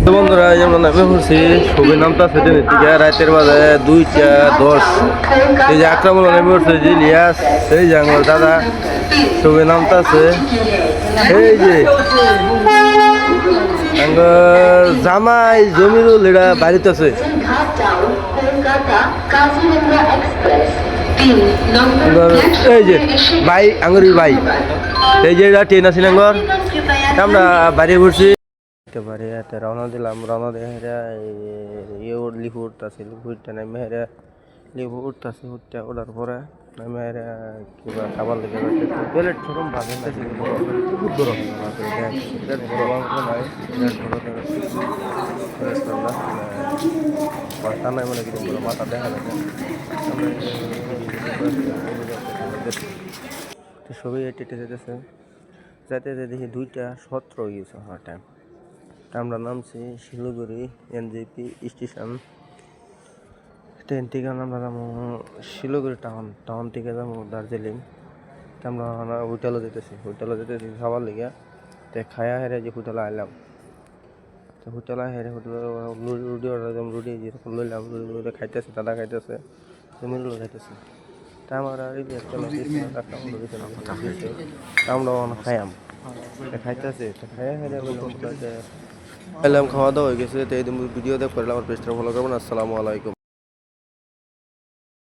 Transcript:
তো বন্ধুরা যেমন নামে বলছি ছবি নামটা সেটা নিতে রাতের বাজে 2:10 এই যে আক্রমণ নেমে পড়ছে যে ইলিয়াস সেই যে আমার দাদা ছবি নামটা আছে এই যে জামাই জমিরুল এরা বাড়িতে আছে এই যে ভাই আঙ্গুরির ভাই এই যে ট্রেন আছে নাঙ্গর আমরা বাড়ি ঘুরছি একেবারে এতে রওনা দিলাম রওনা দিয়ে ইয়ে লিফু উঠতেছে লিফু উঠতে নেমে হেরে লিফু উঠতেছে উঠতে ওঠার পরে নেমে হেরে কিবা খাবার লেগে প্লেট ছোটম ভাবে নাই মানে কিন্তু মাথা দেখা যায় সবই এটে যেতেছে যাতে দেখি 2:17 হয়ে গেছে আমার টাইম আমরা নামছি শিলিগুড়ি এনজেপি স্টেশন ট্রেন থেকে আমরা যাবো শিলিগুড়ি টাউন থেকে যাবো দার্জিলিং আমরা হোটেলে যেতেছি খাবার লেগে তো খায়া হেরে যে হোটেলে আইলাম তো হোটেলে হেরে হোটেলে রুটি অর্ডার দিলাম রুটি যেরকম লইলাম রুটি খাইতেছে দাদা খাইতেছে জমিরুল খাইতেছে তা আমার আর আমরা খাইয়াম খাইতেছে খাইয়া হেরে এলাম খাওয়া দাওয়া হয়ে গেছে তো এই ভিডিও দেখ করলে আমার পেজটা ফলো করবেন। আসসালামু আলাইকুম।